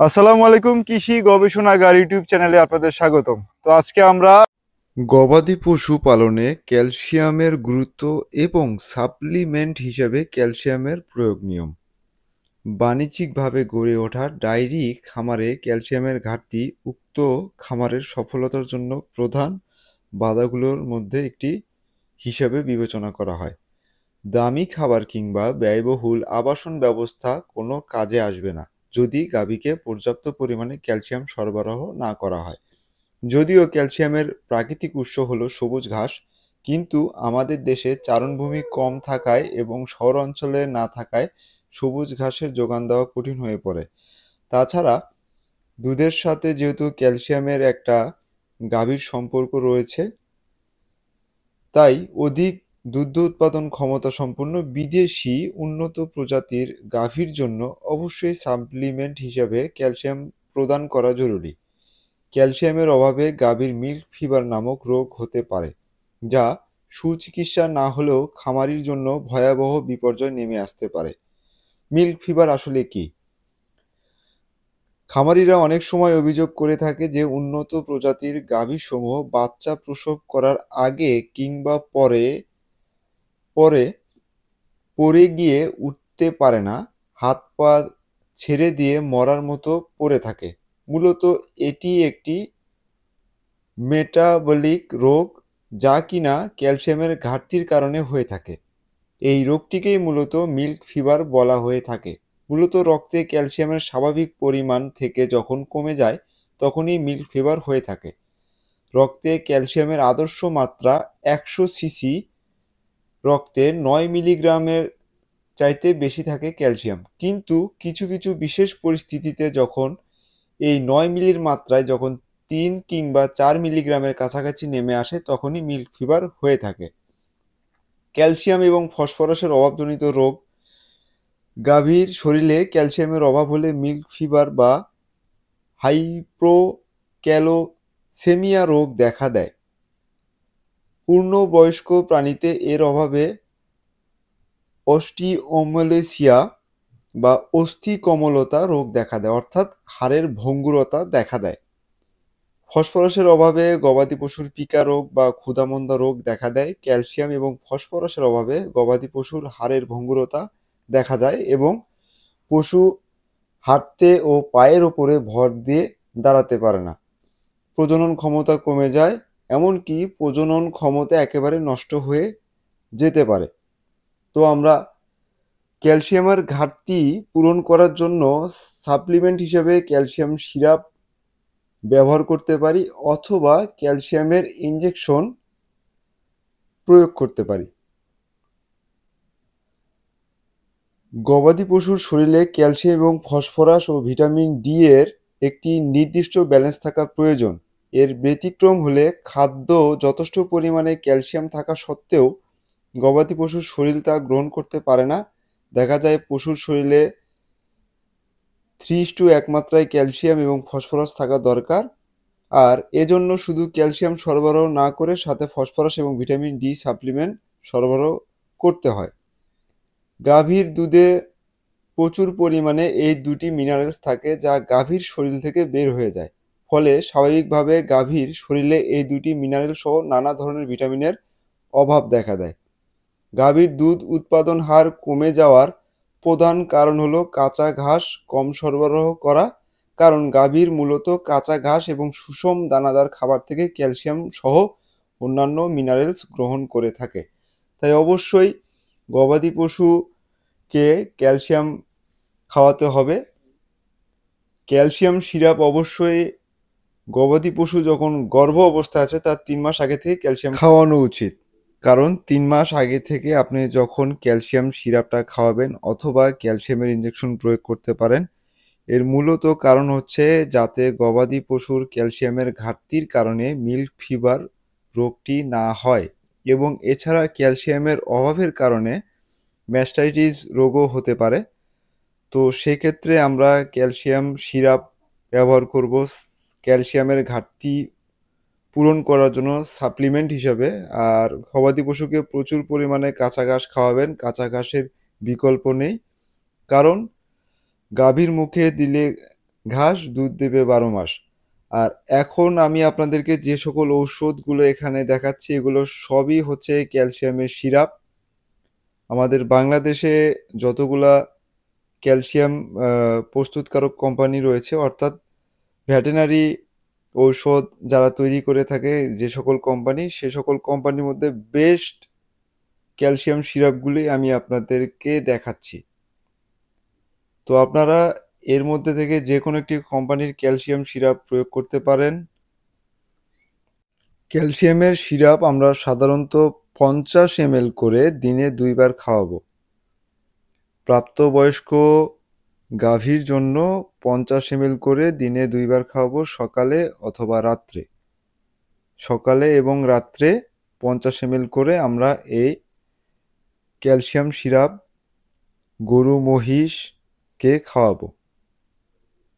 আসসালামু আলাইকুম, কৃষি গবেষণাগার ইউটিউব চ্যানেলে আপনাদের স্বাগতম। তো আজকে আমরা গবাদি পশু পালনে ক্যালসিয়ামের গুরুত্ব এবং সাপ্লিমেন্ট হিসেবে ক্যালসিয়ামের প্রয়োগ নিয়ম। বাণিজ্যিকভাবে গড়ে ওঠা ডায়েরি খামারে ক্যালসিয়ামের ঘাটতি উক্ত খামারের সফলতার জন্য প্রধান বাধাগুলোর মধ্যে একটি হিসাবে বিবেচনা করা হয়। দামি খাবার কিংবা ব্যয়বহুল আবাসন ব্যবস্থা কোনো কাজে আসবে না যদি গাভীকে পর্যাপ্ত পরিমাণে ক্যালসিয়াম সরবরাহ না করা হয়। যদিও ক্যালসিয়ামের প্রাকৃতিক উৎস হলো সবুজ ঘাস, কিন্তু আমাদের দেশে চারণভূমি কম থাকায় এবং শহর অঞ্চলে না থাকায় সবুজ ঘাসের যোগান দেওয়া কঠিন হয়ে পড়ে। তাছাড়া দুধের সাথে যেহেতু ক্যালসিয়ামের একটা গাভীর সম্পর্ক রয়েছে, তাই অধিক দুগ্ধ উৎপাদন ক্ষমতা সম্পন্ন বিদেশি উন্নত প্রজাতির গাভীর জন্য অবশ্যই সাপ্লিমেন্ট হিসাবে ক্যালসিয়াম প্রদান করা জরুরি। ক্যালসিয়ামের অভাবে গাভীর মিল্ক ফিভার নামক রোগ হতে পারে, যা সুচিকিৎসা না হলেও খামারির জন্য ভয়াবহ বিপর্যয় নেমে আসতে পারে। মিল্ক ফিভার আসলে কি? খামারিরা অনেক সময় অভিযোগ করে থাকে যে উন্নত প্রজাতির গাভীসমূহ বাচ্চা প্রসব করার আগে কিংবা পরে পরে পড়ে গিয়ে উঠতে পারে না, হাত পা ছেড়ে দিয়ে মরার মতো পড়ে থাকে। মূলত এটি একটি মেটাবলিক রোগ, যা কিনা ক্যালসিয়ামের ঘাটতির কারণে হয়ে থাকে। এই রোগটিকেই মূলত মিল্ক ফিভার বলা হয়ে থাকে। মূলত রক্তে ক্যালসিয়ামের স্বাভাবিক পরিমাণ থেকে যখন কমে যায়, তখনই মিল্ক ফিভার হয়ে থাকে। রক্তে ক্যালসিয়ামের আদর্শ মাত্রা 100 সিসি, রক্তে 9 মিলিগ্রামের চাইতে বেশি থাকে ক্যালসিয়াম। কিন্তু কিছু কিছু বিশেষ পরিস্থিতিতে যখন এই 9 মিলির মাত্রায় যখন 3 কিংবা 4 মিলিগ্রামের কাছাকাছি নেমে আসে, তখনই মিল্ক ফিভার হয়ে থাকে। ক্যালসিয়াম এবং ফসফরাসের অভাবজনিত রোগ। গাভীর শরীরে ক্যালসিয়ামের অভাব হলে মিল্ক ফিভার বা হাইপোক্যালসেমিয়া রোগ দেখা দেয়। পূর্ণবয়স্ক প্রাণীতে এর অভাবে অস্টিওমেলেসিয়া বা অস্থিকমলতা রোগ দেখা দেয়, অর্থাৎ হাড়ের ভঙ্গুরতা দেখা দেয়। ফসফরাসের অভাবে গবাদি পশুর পিকা রোগ বা ক্ষুধামন্দা রোগ দেখা দেয়। ক্যালসিয়াম এবং ফসফরাসের অভাবে গবাদি পশুর হাড়ের ভঙ্গুরতা দেখা যায় এবং পশু হাঁটতে ও পায়ের ওপরে ভর দিয়ে দাঁড়াতে পারে না। প্রজনন ক্ষমতা কমে যায়, এমনকি প্রজনন ক্ষমতা একেবারে নষ্ট হয়ে যেতে পারে। তো আমরা ক্যালসিয়ামের ঘাটতি পূরণ করার জন্য সাপ্লিমেন্ট হিসেবে ক্যালসিয়াম সিরাপ ব্যবহার করতে পারি, অথবা ক্যালসিয়ামের ইনজেকশন প্রয়োগ করতে পারি। গবাদি পশুর শরীরে ক্যালসিয়াম এবং ফসফরাস ও ভিটামিন ডি এর একটি নির্দিষ্ট ব্যালেন্স থাকা প্রয়োজন। এর ব্যতিক্রম হলে খাদ্য যথেষ্ট পরিমাণে ক্যালসিয়াম থাকা সত্ত্বেও গবাদি পশুর শরীর তা গ্রহণ করতে পারে না। দেখা যায় পশুর শরীরে 3:1 মাত্রায় ক্যালসিয়াম এবং ফসফরাস থাকা দরকার, আর এজন্য শুধু ক্যালসিয়াম সরবরাহ না করে সাথে ফসফরাস এবং ভিটামিন ডি সাপ্লিমেন্ট সরবরাহ করতে হয়। গাভীর দুধে প্রচুর পরিমাণে এই দুটি মিনারেলস থাকে, যা গাভীর শরীর থেকে বের হয়ে যায়। ফলে স্বাভাবিকভাবে গাভীর শরীরে এই দুটি মিনারেল সহ নানা ধরনের ভিটামিনের অভাব দেখা দেয়। গাভীর দুধ উৎপাদন হার কমে যাওয়ার প্রধান কারণ হলো কাঁচা ঘাস কম সরবরাহ করা, কারণ গাভীর মূলত কাঁচা ঘাস এবং সুষম দানাদার খাবার থেকে ক্যালসিয়াম সহ অন্যান্য মিনারেলস গ্রহণ করে থাকে। তাই অবশ্যই গবাদি পশুকে ক্যালসিয়াম খাওয়াতে হবে। ক্যালসিয়াম সিরাপ অবশ্যই গবাদি পশু যখন গর্ভ অবস্থায় আছে তার 3 মাস আগে থেকে ক্যালসিয়াম খাওয়ানো উচিত। কারণ 3 মাস আগে থেকে আপনি যখন ক্যালসিয়াম সিরাপটা খাওয়াবেন অথবা ক্যালসিয়ামের ইনজেকশন প্রয়োগ করতে পারেন। এর মূলত কারণ হচ্ছে যাতে গবাদি পশুর ক্যালসিয়ামের ঘাটতির কারণে মিল্ক ফিভার রোগটি না হয়, এবং এছাড়া ক্যালসিয়ামের অভাবের কারণে ম্যাস্টাইটিস রোগও হতে পারে। তো সেক্ষেত্রে আমরা ক্যালসিয়াম সিরাপ ব্যবহার করব ক্যালসিয়ামের ঘাটতি পূরণ করার জন্য সাপ্লিমেন্ট হিসাবে। আর গবাদি পশুকে প্রচুর পরিমাণে কাঁচা ঘাস খাওয়াবেন, কাঁচা ঘাসের বিকল্প নেই। কারণ গাভীর মুখে দিলে ঘাস, দুধ দেবে 12 মাস। আর এখন আমি আপনাদেরকে যে সকল ঔষধগুলো এখানে দেখাচ্ছি এগুলো সবই হচ্ছে ক্যালসিয়ামের সিরাপ। আমাদের বাংলাদেশে যতগুলা ক্যালসিয়াম প্রস্তুতকারক কোম্পানি রয়েছে, অর্থাৎ ভেটেরিনারি ঔষধ যারা তৈরি করে থাকে যে সকল কোম্পানি, সে সকল কোম্পানির মধ্যে বেস্ট ক্যালসিয়াম সিরাপগুলি আমি আপনাদেরকে দেখাচ্ছি। তো আপনারা এর মধ্যে থেকে যে কোনো একটি কোম্পানির ক্যালসিয়াম সিরাপ প্রয়োগ করতে পারেন। ক্যালসিয়ামের সিরাপ আমরা সাধারণত 50 ml করে দিনে 2 বার খাওয়াবো। প্রাপ্তবয়স্ক গাভীর জন্য 50 ml করে দিনে 2 বার খাওয়াবো, সকালে অথবা রাত্রে। সকালে এবং রাত্রে 50 ml করে আমরা এই ক্যালসিয়াম সিরাপ গরু মহিষকে খাওয়াবো।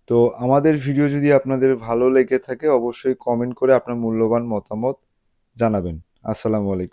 তো আমাদের ভিডিও যদি আপনাদের ভালো লেগে থাকে অবশ্যই কমেন্ট করে আপনার মূল্যবান মতামত জানাবেন। আসসালামু আলাইকুম।